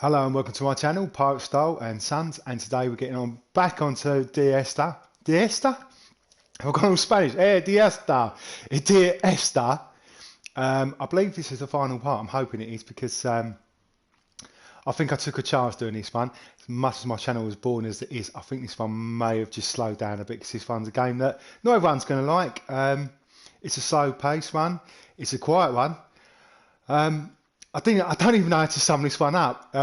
Hello and welcome to my channel, Pirate Style and Sons, and today we're getting on back onto Dear Esther. Dear Esther? I've gone all Spanish. Dear Esther. Dear Esther. I believe this is the final part. I'm hoping it is because I think I took a chance doing this one. As much as my channel was born as it is, I think this one may have just slowed down a bit because this one's a game that not everyone's going to like. It's a slow paced one. It's a quiet one. I don't even know how to sum this one up.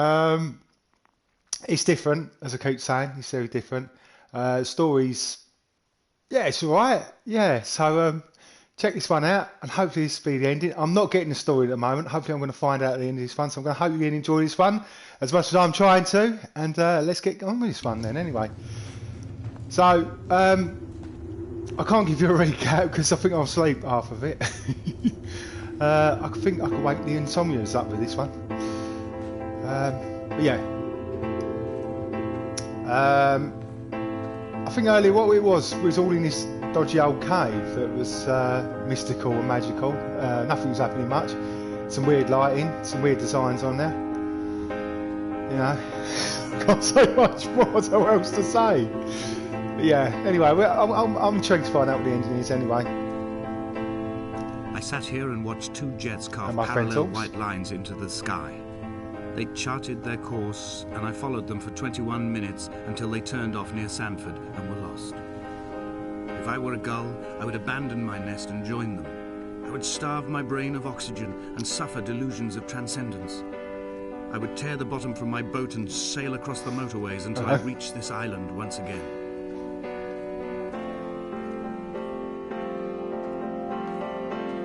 It's different, as I keep saying. It's very different. Stories, yeah, it's all right. Yeah, so check this one out, and hopefully this will be the ending. I'm not getting the story at the moment. Hopefully I'm going to find out at the end of this one. So I'm going to hope you enjoy this one as much as I'm trying to. And let's get on with this one then anyway. So, I can't give you a recap because I think I'll sleep half of it. I think I could wake the insomnias up with this one. But yeah. I think earlier what it was all in this dodgy old cave that was mystical and magical. Nothing was happening much. Some weird lighting, some weird designs on there. You know, I can't say much more. What else to say? But yeah. Anyway, I'm intrigued to find out what the ending is anyway. I sat here and watched two jets carve parallel white lines into the sky. They charted their course, and I followed them for 21 minutes until they turned off near Sanford and were lost. If I were a gull, I would abandon my nest and join them. I would starve my brain of oxygen and suffer delusions of transcendence. I would tear the bottom from my boat and sail across the motorways until I reached this island once again.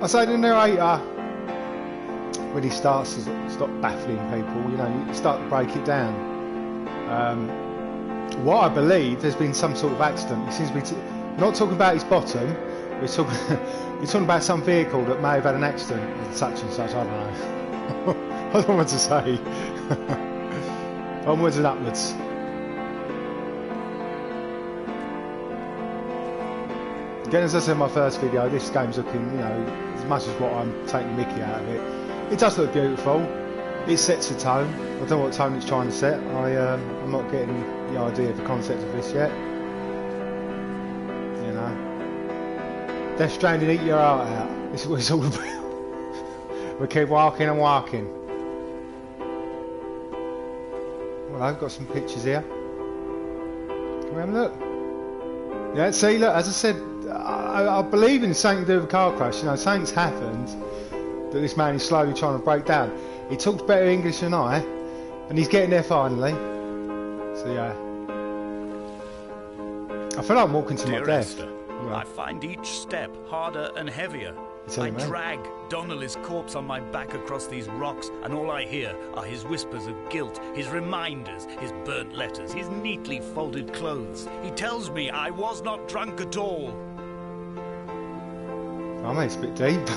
I say the narrator, when he starts to stop baffling people, you know, you start to break it down. What I believe, there's been some sort of accident. He seems to be not talking about his bottom, he's talking about some vehicle that may have had an accident, such and such, I don't know. I don't know what to say. Onwards and upwards. Again, as I said in my first video, this game's looking, you know, as much as what I'm taking the mickey out of it, it does look beautiful. It sets a tone. I don't know what tone it's trying to set. I'm not getting the idea of the concept of this yet. You know, Death Stranding, eat your heart out. This is what it's all about. We keep walking and walking. Well, I've got some pictures here. Can we have a look? Yeah, see, look, as I said, I believe in something to do with a car crash. You know, something's happened that this man is slowly trying to break down. He talks better English than I, and he's getting there finally. So yeah, I feel like I'm walking to my Dear death. Esther, Well, I find each step harder and heavier. I me. drag Donnelly's corpse on my back across these rocks, and all I hear are his whispers of guilt, his reminders, his burnt letters, his neatly folded clothes. He tells me I was not drunk at all. I mean, it's a bit deep.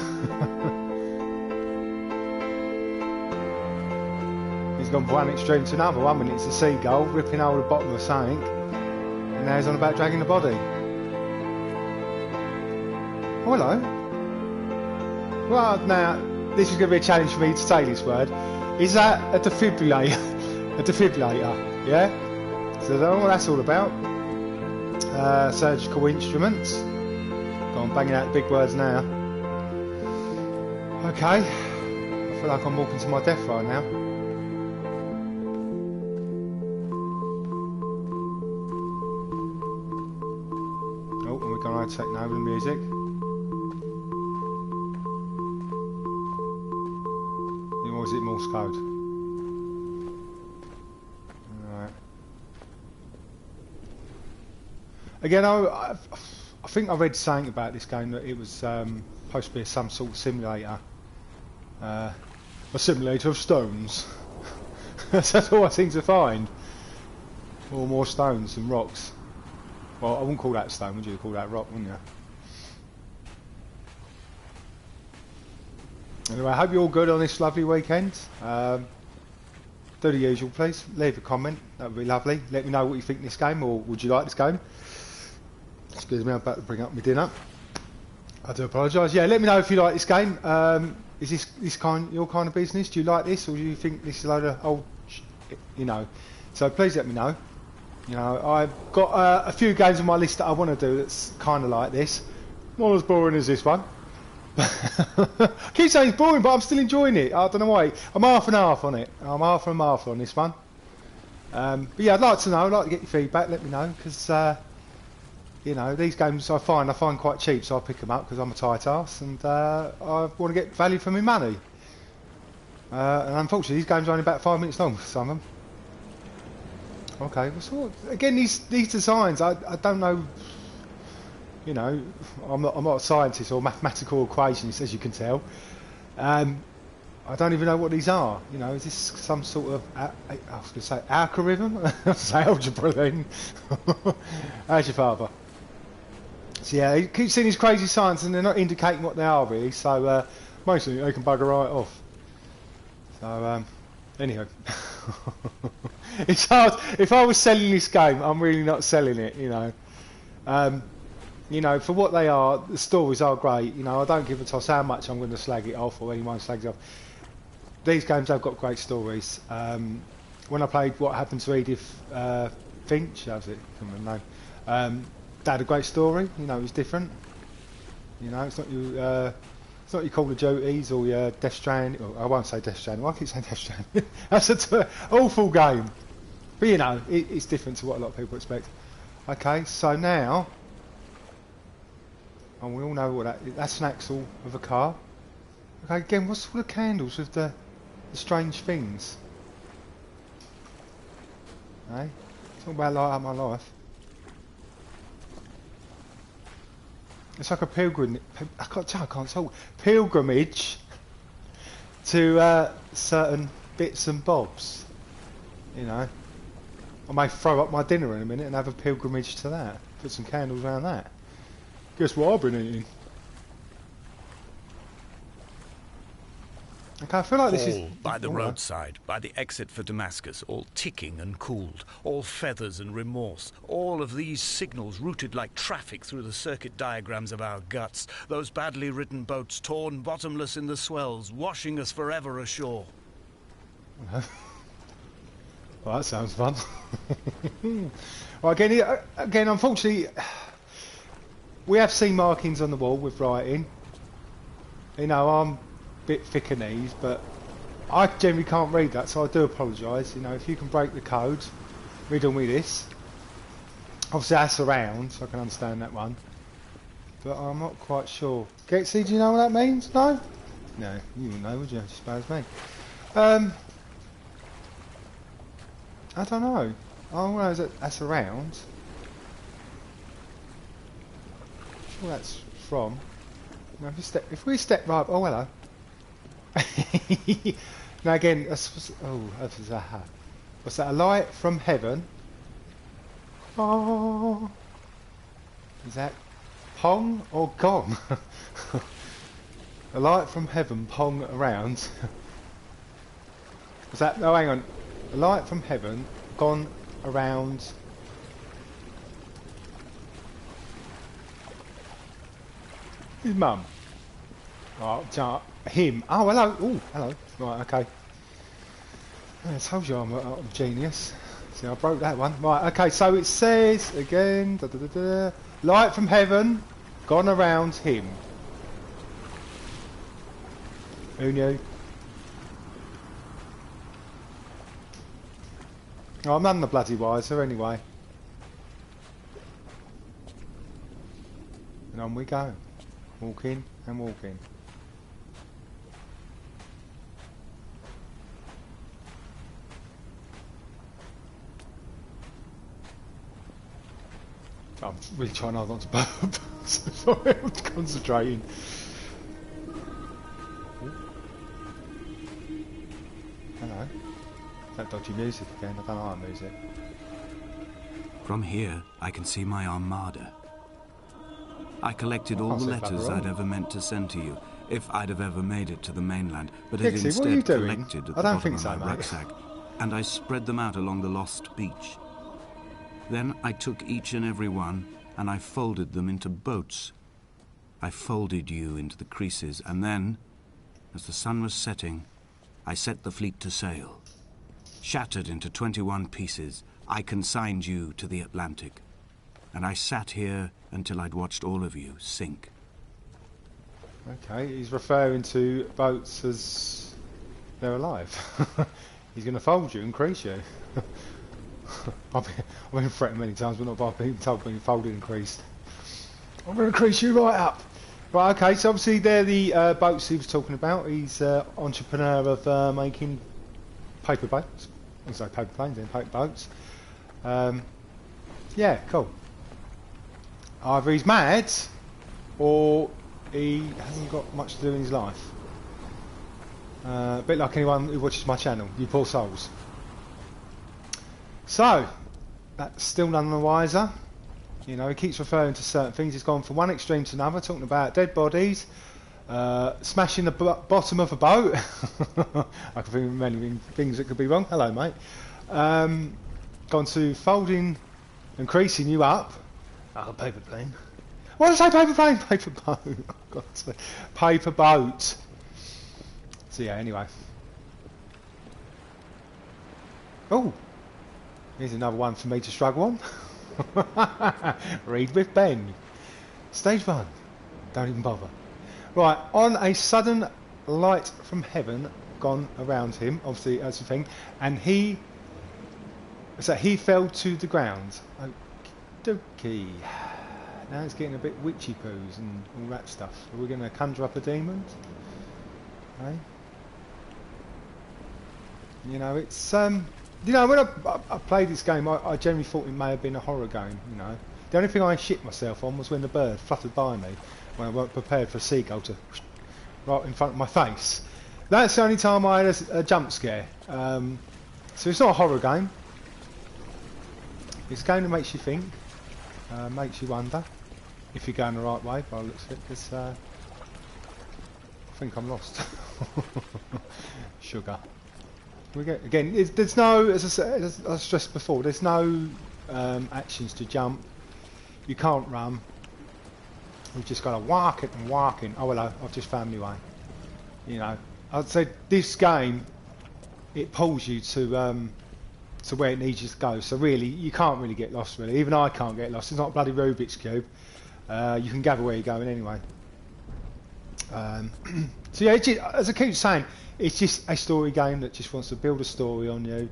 He's gone from one extreme to another. 1 minute it's a seagull ripping over the bottom of something, and now he's on about dragging the body. Oh, hello. Well, now, this is going to be a challenge for me to say this word. Is that a defibrillator? A defibrillator, yeah? So I don't know what that's all about. Surgical instruments. Go on, banging out the big words now. Okay. I feel like I'm walking to my death right now. Oh, and we're going to take over the music. Or is it Morse code? Alright. Again, I think I read something about this game that it was supposed to be some sort of simulator. A simulator of stones. That's all I seem to find. Or more stones and rocks. Well, I wouldn't call that stone, would you? Call that rock, wouldn't you? Anyway, I hope you're all good on this lovely weekend. Do the usual, please. Leave a comment. That would be lovely. Let me know what you think of this game, or would you like this game? Excuse me, I'm about to bring up my dinner. I do apologise. Yeah, let me know if you like this game. Is this your kind of business? Do you like this, or do you think this is a load of old you know. So please let me know. You know, I've got a few games on my list that I want to do that's kind of like this. Not as boring as this one. I keep saying it's boring, but I'm still enjoying it. I don't know why. I'm half and half on it. I'm half and half on this one. But yeah, I'd like to know. I'd like to get your feedback. Let me know, because you know, these games I find quite cheap, so I pick them up because I'm a tight ass and I want to get value for my money. And unfortunately, these games are only about 5 minutes long. Some of them. Okay, well, so again, these designs, I don't know. You know, I'm not a scientist or mathematical equationist, as you can tell. I don't even know what these are. You know, is this some sort of I was going to say algorithm? I was going to say algebra then. How's your father? So yeah, you keep seeing these crazy signs and they're not indicating what they are really. So mostly they can bugger right off. So anyhow. It's hard. If I was selling this game, I'm really not selling it, you know. You know, for what they are, the stories are great. You know, I don't give a toss how much I'm going to slag it off or anyone slags it off. These games have got great stories. When I played What Happened to Edith Finch, that was it, I can't remember the name. They had a great story. You know, it was different. You know, it's not your Call of Duties or your Death Stranding. I won't say Death Stranding. Why I keep saying Death Stranding? That's an awful game. But you know, it's different to what a lot of people expect. Okay, so now, and we all know what that's an axle of a car. Okay, again, what's all the candles with the strange things? Hey, talk about light up my life. It's like a pilgrimage to certain bits and bobs. You know, I may throw up my dinner in a minute and have a pilgrimage to that. Put some candles around that. Guess what I've been eating? Okay, I feel like this is by the roadside, by the exit for Damascus, all ticking and cooled, all feathers and remorse, all of these signals routed like traffic through the circuit diagrams of our guts, those badly ridden boats torn bottomless in the swells, washing us forever ashore. Well, that sounds fun. Well, again, unfortunately, we have seen markings on the wall with writing. You know, I'm bit thick in these, but I generally can't read that, so I do apologise. You know, if you can break the code, riddle me this. Obviously that's around, so I can understand that one, but I'm not quite sure. Getsy, do you know what that means? No? No, you wouldn't know, would you? I suppose me. I don't know. Oh, well, that's around. I'm sure that's from. Now, if we step right, oh hello. Now again, what's that? A light from heaven. Oh, is that pong or gong? A light from heaven, pong around. Is that? Oh, hang on. A light from heaven, gone around. His mum. Oh, him. Oh, hello. Oh, hello. Right, okay. I told you I'm a genius. See, I broke that one. Right, okay, so it says, again, light from heaven, gone around him. Who knew? Oh, I'm none the bloody wiser, anyway. And on we go. Walking and walking. I'm really trying hard not to burp. Sorry, I'm concentrating. Ooh. Hello. That dodgy music again. I don't like music. From here, I can see my armada. I collected all the letters I'd ever meant to send to you, if I'd have ever made it to the mainland, but had instead collected at the bottom of my rucksack, and I spread them out along the lost beach. Then I took each and every one, and I folded them into boats. I folded you into the creases, and then, as the sun was setting, I set the fleet to sail. Shattered into 21 pieces, I consigned you to the Atlantic. And I sat here until I'd watched all of you sink. Okay, he's referring to boats as they're alive. He's going to fold you and crease you. I've been threatened many times, but not by being told being folded and creased. I'm going to crease you right up. Right, okay, so obviously they're the boats he was talking about. He's entrepreneur of making paper boats. I say paper planes, then paper boats. Yeah, cool. Either he's mad, or he hasn't got much to do in his life. A bit like anyone who watches my channel, you poor souls. So, that's still none the wiser. You know, he keeps referring to certain things. He's gone from one extreme to another, talking about dead bodies, smashing the bottom of a boat. I can think of many things that could be wrong. Hello, mate. Gone to folding and creasing you up. Oh, paper plane. What did I say? Paper plane? Paper boat. I've got to say. Paper boat. So yeah, anyway. Oh, here's another one for me to struggle on. Read with Ben. Stage 1. Don't even bother. Right, on a sudden light from heaven gone around him, obviously that's the thing, and he fell to the ground. Okey-dokey. Now it's getting a bit witchy poos and all that stuff. Are we going to conjure up a demon? Okay. You know, it's you know, when I played this game, I generally thought it may have been a horror game. You know, the only thing I shit myself on was when the bird fluttered by me when I weren't prepared for a seagull to right in front of my face. That's the only time I had a jump scare. So it's not a horror game. It's a game that makes you think, makes you wonder if you're going the right way. By the looks of it, because I think I'm lost. Sugar. We get again. There's no, as I said, as I stressed before, there's no actions to jump. You can't run. You've just got to walk it and walk in. Oh hello, I've just found my way. You know, I'd say this game, it pulls you to where it needs you to go. So really, you can't really get lost. Really, even I can't get lost. It's not a bloody Rubik's cube. You can gather where you're going anyway. So yeah, as I keep saying, it's just a story game that just wants to build a story on you.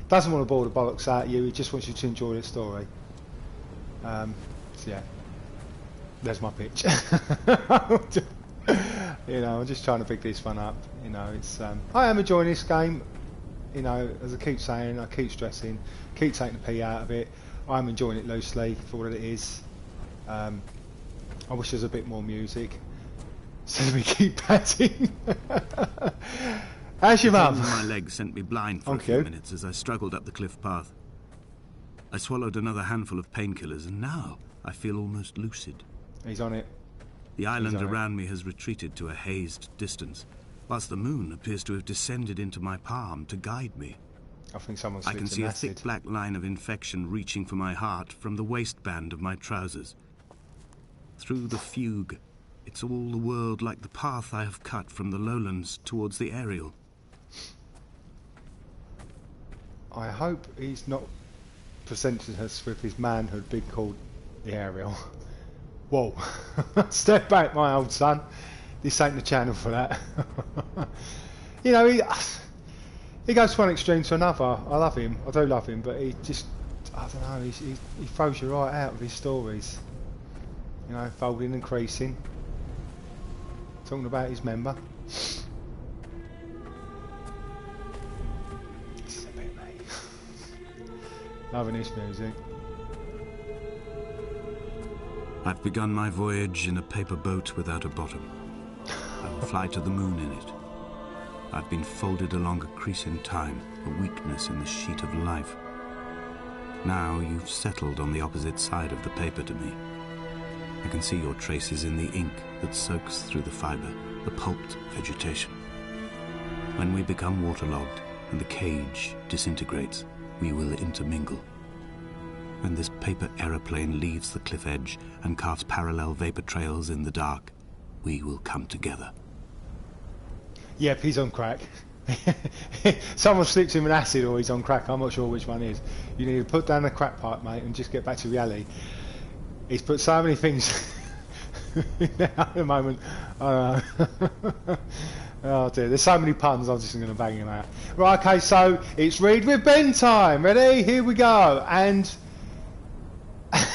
Doesn't want to bore the bollocks out of you. It just wants you to enjoy the story. So yeah, there's my pitch. You know, I'm just trying to pick this one up. You know, it's I am enjoying this game. You know, as I keep saying, I keep stressing, keep taking the pee out of it. I'm enjoying it loosely for what it is. I wish there was a bit more music. So we keep patting. How's your mum? My legs sent me blind for a few minutes as I struggled up the cliff path. I swallowed another handful of painkillers and now I feel almost lucid. He's on it. The island around me has retreated to a hazed distance, whilst the moon appears to have descended into my palm to guide me. I think someone's I can see a thick black line of infection reaching for my heart from the waistband of my trousers. Through the fugue, it's all the world like the path I have cut from the lowlands towards the aerial. I hope he's not presented us with his manhood being called the aerial. Whoa. Step back, my old son. This ain't the channel for that. You know, he goes from one extreme to another. I love him. I do love him, but he just, I don't know, he throws you right out with his stories. You know, folding and creasing. Talking about his member. This is a bit late. Loving this music. I've begun my voyage in a paper boat without a bottom. I will fly to the moon in it. I've been folded along a crease in time, a weakness in the sheet of life. Now you've settled on the opposite side of the paper to me. I can see your traces in the ink that soaks through the fibre, the pulped vegetation. When we become waterlogged and the cage disintegrates, we will intermingle. When this paper aeroplane leaves the cliff edge and carves parallel vapor trails in the dark, we will come together. Yep, he's on crack. Someone slips him an acid or he's on crack. I'm not sure which one is. You need to put down the crack pipe, mate, and just get back to reality. He's put so many things at the moment. I don't know. Oh dear, there's so many puns, I'm just going to bang him out. Right, okay, so it's Read with Ben time. Ready? Here we go. And I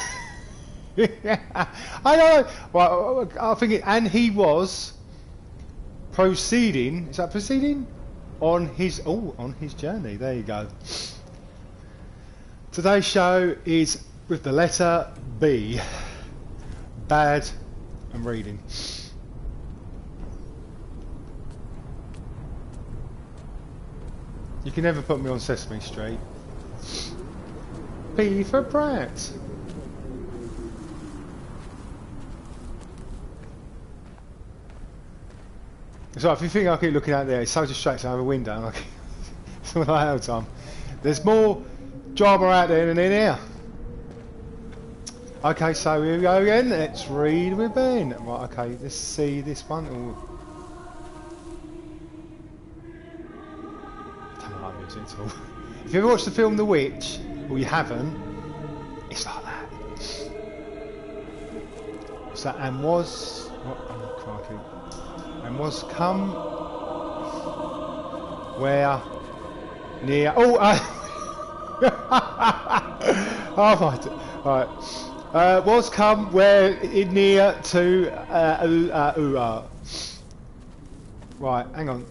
know. Right, I think and he was proceeding. Is that proceeding? On his journey. There you go. Today's show is with the letter B. Bad and reading. You can never put me on Sesame Street. B for brat. So if you think I keep looking out there, it's so distracting. I have a window and I keep it's all like hell time. There's more drama out there than in here. Okay, so here we go again. Let's read with Ben. Right, okay, let's see this one. Ooh. I don't like music at all. If you ever watched the film The Witch, or you haven't, it's like that. What's that? And was... oh, crikey. And was come... where... near... oh! Oh my... Right. Was come where in near to... right, hang on.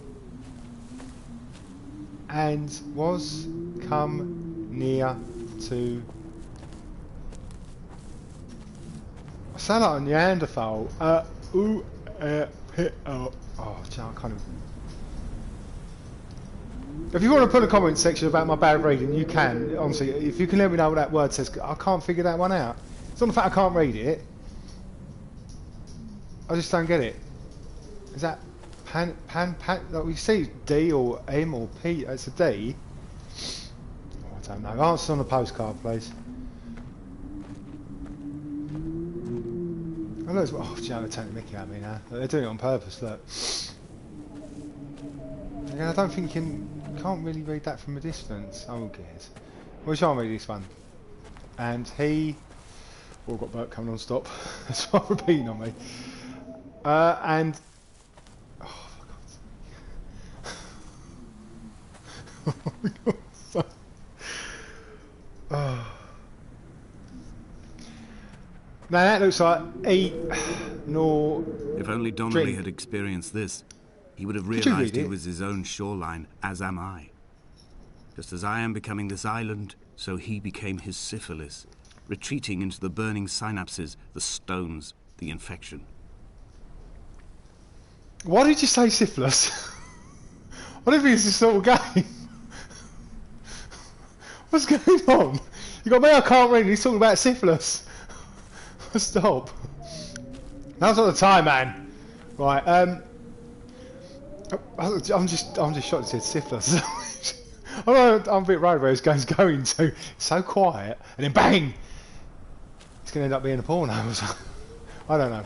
And was come near to... I sound like a Neanderthal. Oh, I can't even... If you want to put a comment section about my bad reading, you can. Honestly, if you can let me know what that word says, I can't figure that one out. It's not the fact I can't read it. I just don't get it. Is that pan? Like we see D or M or P. It's a D. Oh, I don't know. Answer on the postcard, please. I know it's, oh, they're taking the mickey out of me now. They're doing it on purpose, look. Again, I don't think you can't really read that from a distance. Oh, who cares? We'll try and read this one. And he... oh, I've got Bert coming on stop. That's why I'm repeating on me. And... oh, for God's sake. Oh. Now that looks like eat nor If only Donnelly had experienced this, he would have realised he was his own shoreline, as am I. Just as I am becoming this island, so he became his syphilis, retreating into the burning synapses, the stones, the infection. Why did you say syphilis? I don't think it's this sort of game. What's going on? You got me, I can't read, he's talking about syphilis. Stop. Now's not the time, man. Right, I'm just shocked it said syphilis. I know I'm a bit worried where this game's going to. It's so quiet, and then bang! It's going to end up being a porno or something. I don't know.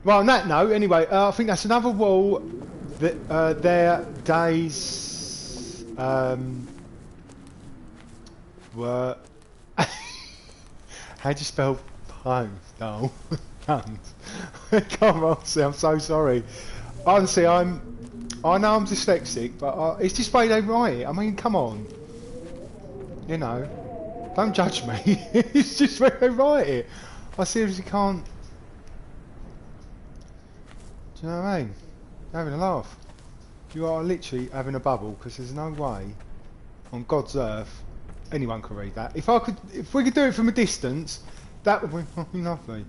Well, on that note, anyway, I think that's another wall that their days were... How do you spell puns? No. Puns. Come on, see, I'm so sorry. Honestly, I know I'm dyslexic, but it's just the way they write it. I mean, come on. You know, don't judge me. It's just the way they write it. I seriously can't. Do you know what I mean? You're having a laugh. You are literally having a bubble because there's no way on God's earth anyone could read that. If we could do it from a distance, that would be lovely.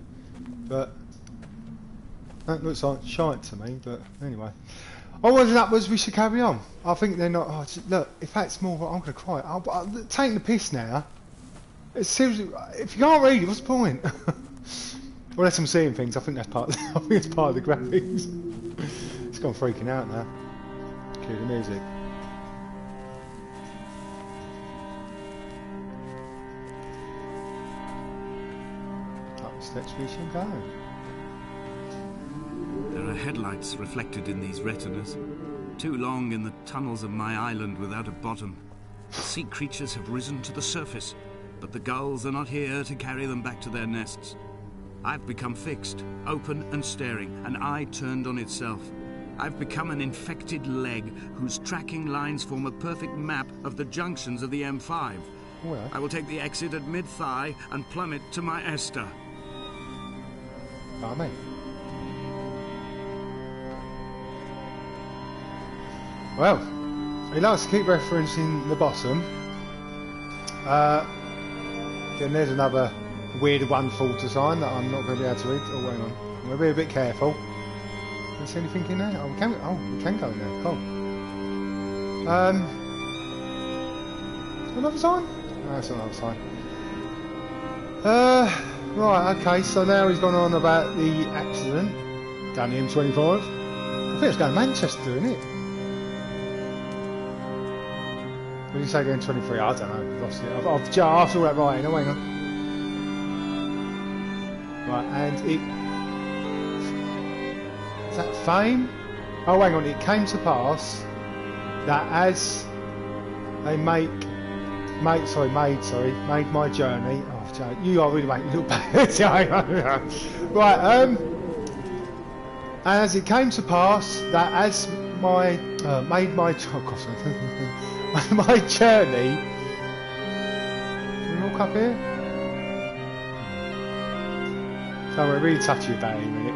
But that looks like shite to me. But anyway, onwards and upwards, we should carry on. I think they're not. Oh, look, if that's more, I'm going to cry. I'm taking the piss now. It's seriously, if you can't read it, what's the point? Unless I'm seeing things, I think that's part. I think it's part of the graphics. It's gone freaking out now. Cue the music. There are headlights reflected in these retinas. Too long in the tunnels of my island without a bottom. The sea creatures have risen to the surface, but the gulls are not here to carry them back to their nests. I've become fixed, open and staring, an eye turned on itself. I've become an infected leg whose tracking lines form a perfect map of the junctions of the M5. Well. I will take the exit at mid-thigh and plummet to my Esther. Amen. Well, he likes to keep referencing the bottom. Again, there's another weird wonderful design that I'm not going to be able to read. Oh, hang on. I'm going to be a bit careful. Can you see anything in there? Oh, we can go in there. Cool. Another sign? No, that's another sign. Right, okay, so now he's gone on about the accident down the M25. I think it's going to Manchester, isn't it? What did you say again, 23? I don't know, I've lost it. I've asked all that right, hang on. Right, and it... Is that fame? Oh, hang on, it came to pass that as they made my journey... Oh, Joe, you are really making me look bad. Right, and as it came to pass that as my... made my... Oh, gosh, my journey. Can we walk up here? So we're really touchy about it in a minute.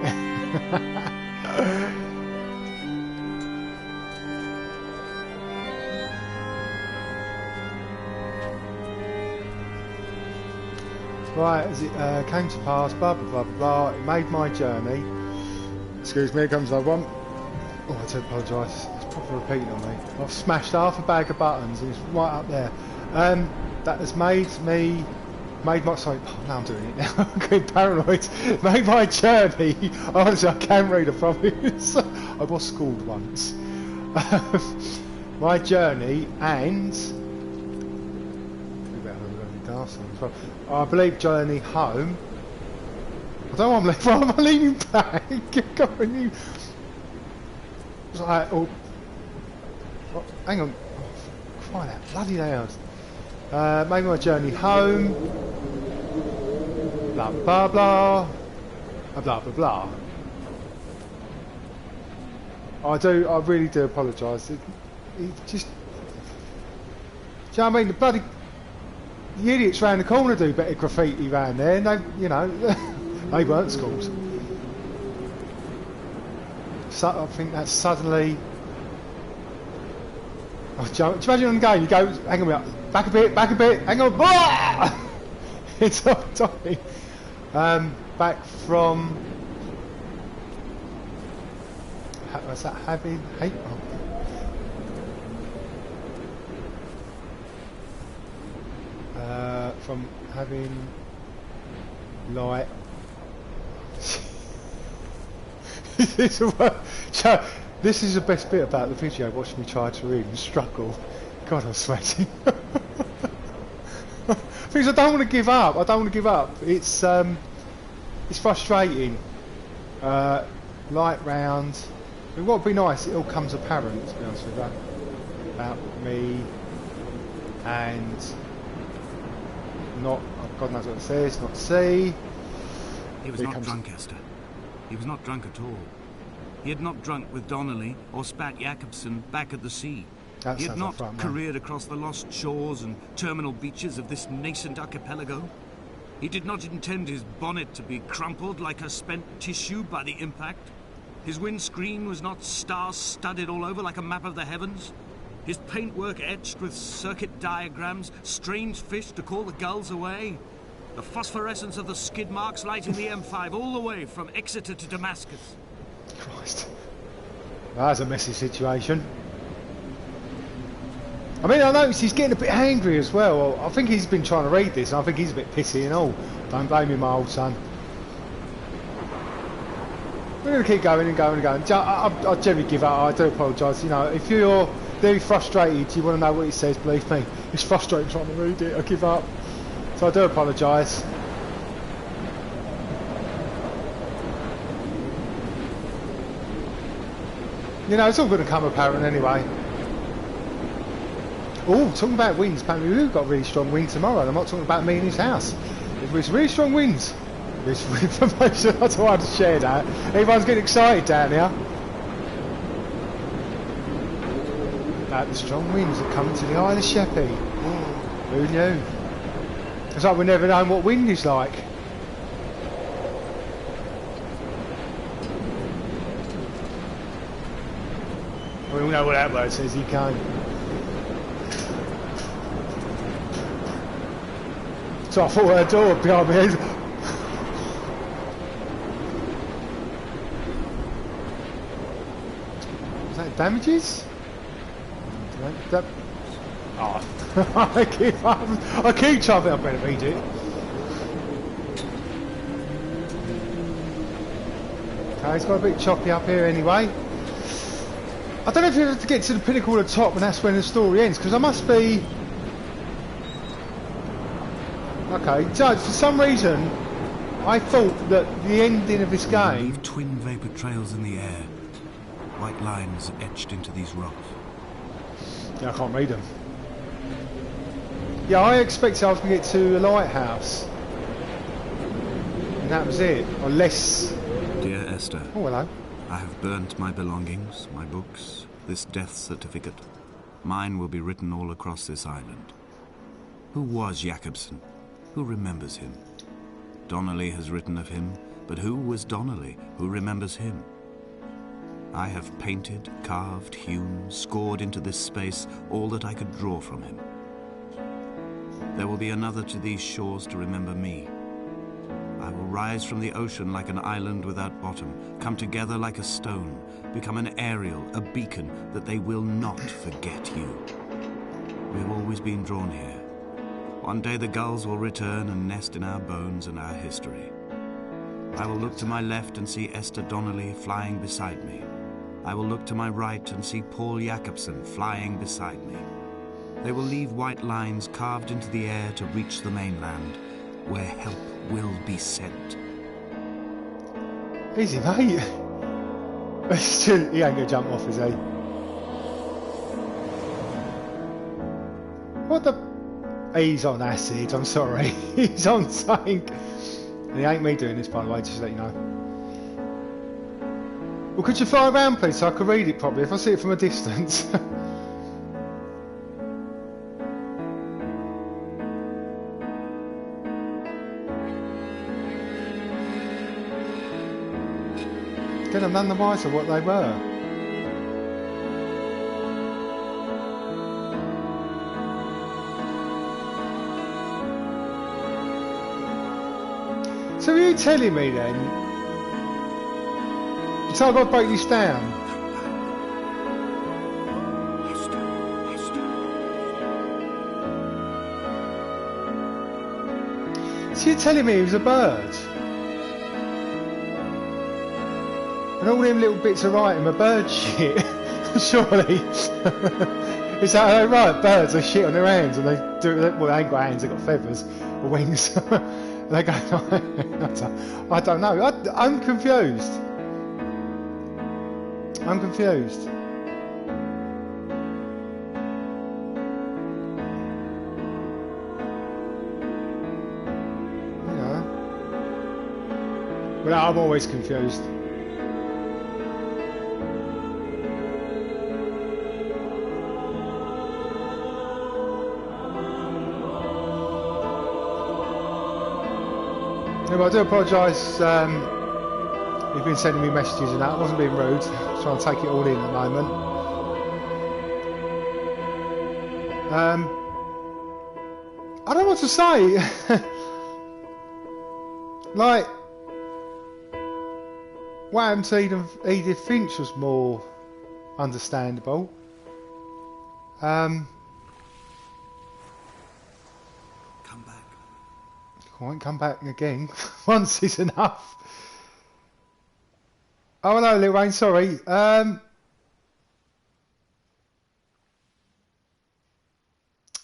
Right, as it came to pass, blah blah blah blah blah, it made my journey. Excuse me, here comes that one. Oh, I do apologise. Proper repeating on me. I've smashed half a bag of buttons and it's right up there. That has made my sorry, oh, now I'm doing it now. I'm getting paranoid. Made my journey. Honestly, I can read, I promise. I was schooled once. My journey and I believe journey home. I don't know why I'm leaning back. Go on, you. It's like, oh. Oh, hang on. Oh, crying out bloody loud. Maybe my journey home. Blah blah blah. Blah blah blah. I really do apologise. It just. Do you know what I mean? The idiots round the corner do better graffiti round there, and they, you know, they weren't schools. So I think that's suddenly. Oh, do you imagine on the game, you go, hang on a minute, back a bit, hang on, blah! It's all dying. Back from, what's that, having, hate? Oh. From having, like, this is the best bit about the video, watching me try to read and struggle. God, I'm sweating. Because I don't want to give up. It's frustrating. Light round. I mean, what would be nice, it all comes apparent, to be honest with you, about me and not, God knows what it says, not C. He was not drunk, Esther. He was not drunk at all. He had not drunk with Donnelly or spat Jacobson back at the sea. He had not careered across the lost shores and terminal beaches of this nascent archipelago. He did not intend his bonnet to be crumpled like a spent tissue by the impact. His windscreen was not star-studded all over like a map of the heavens. His paintwork etched with circuit diagrams, strange fish to call the gulls away. The phosphorescence of the skid marks lighting the M5 all the way from Exeter to Damascus. Christ. That's a messy situation. I mean, I noticed he's getting a bit angry as well. I think he's been trying to read this, and I think he's a bit pissy and all. Don't blame him, my old son. We're going to keep going and going and going. I generally give up. I do apologise. You know, if you're very frustrated, you want to know what it says, believe me. It's frustrating trying to read it. I give up. So I do apologise. You know, it's all going to come apparent anyway. Oh, talking about winds, apparently we've got really strong wind tomorrow. I'm not talking about me in his house. It's really strong winds. This information, I don't want to share that. Everyone's getting excited down here. About the strong winds that come to the Isle of Sheppey. Who knew? It's like we never know what wind is like. We all know what that word says, he can't. So I thought a door behind me. Is that damages? Oh, I keep trying to I better read it. Okay, it's got a bit choppy up here anyway. I don't know if you have to get to the pinnacle at the top and that's when the story ends, because I must be... Okay, so for some reason, I thought that the ending of this game... Leave twin vapour trails in the air. White lines etched into these rocks. Yeah, I can't read them. Yeah, I expected I was going to get to a lighthouse. And that was it. Or less... Dear Esther. Oh, hello. I have burnt my belongings, my books, this death certificate. Mine will be written all across this island. Who was Jakobsen? Who remembers him? Donnelly has written of him, but who was Donnelly? Who remembers him? I have painted, carved, hewn, scored into this space all that I could draw from him. There will be another to these shores to remember me. I will rise from the ocean like an island without bottom, come together like a stone, become an aerial, a beacon, that they will not forget you. We have always been drawn here. One day the gulls will return and nest in our bones and our history. I will look to my left and see Esther Donnelly flying beside me. I will look to my right and see Paul Jakobsen flying beside me. They will leave white lines carved into the air to reach the mainland, where help will be sent. Easy, mate. He ain't going to jump off, is he? What the... He's on acid, I'm sorry. He's on something. And it ain't me doing this, by the way, just to let you know. Well, could you fly around, please, so I can read it properly, if I see it from a distance? Again, I'm none the wiser what they were. So are you telling me then? So I've got to break this down. So you're telling me he was a bird? And all them little bits of writing are bird shit? Surely. Is that how they write? Birds, they shit on their hands and they do it. Well, they ain't got hands, they've got feathers or wings. They go, I don't know. I'm confused. I'm confused. You know. Well, I'm always confused. I do apologise. You've been sending me messages and that. I wasn't being rude. I'm trying to take it all in at the moment. I don't know what to say. Like, what happened to Edith Finch was more understandable. I won't come back again. Once is enough. Oh no, Lil Wayne, sorry.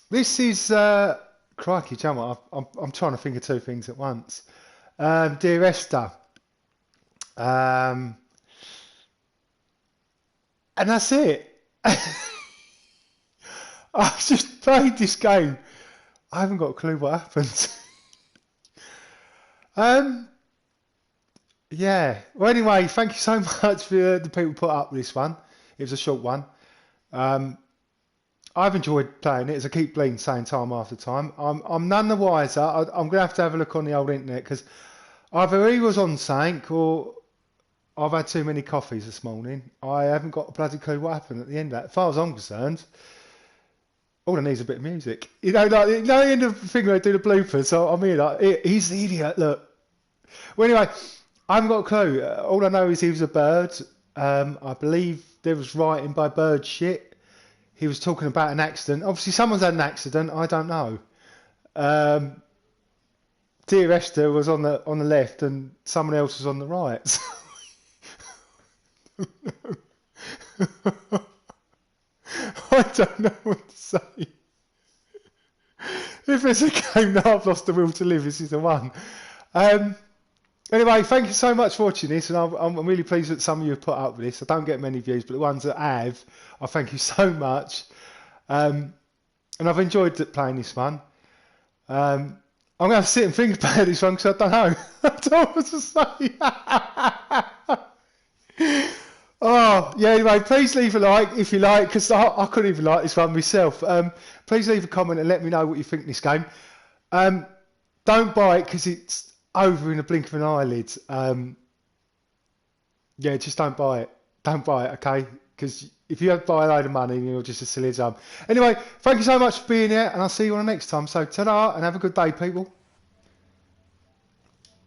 This is crikey, Jammer. I'm trying to think of two things at once. Dear Esther. And that's it. I've just played this game. I haven't got a clue what happened. Yeah. Well, anyway, thank you so much for the people put up with this one. It was a short one. I've enjoyed playing it, as I keep saying time after time. I'm none the wiser. I'm going to have a look on the old internet, because either he was on sync or I've had too many coffees this morning. I haven't got a bloody clue what happened at the end of that. As far as I'm concerned, all I need is a bit of music. You know, like, you know, the end of the thing where I do the bloopers, so I'm here like, he's the idiot, look. Well, anyway, I haven't got a clue. All I know is he was a bird. I believe there was writing by bird shit. He was talking about an accident. Obviously, someone's had an accident. I don't know. Dear Esther was on the left, and someone else was on the right. I don't know what to say. If there's a game that I've lost the will to live, this is the one. Anyway, thank you so much for watching this, and I'm really pleased that some of you have put up with this. I don't get many views, but the ones that have, I thank you so much. And I've enjoyed playing this one. I'm going to have to sit and think about this one, because I don't know. I don't know what to say. Oh, yeah, anyway, please leave a like if you like, because I couldn't even like this one myself. Please leave a comment and let me know what you think of this game. Don't buy it, because it's over in the blink of an eyelid. Yeah, just don't buy it. Don't buy it, okay? Because if you buy a load of money, you're just as silly as I am. Anyway, thank you so much for being here, and I'll see you on the next time. So, ta-da, and have a good day, people.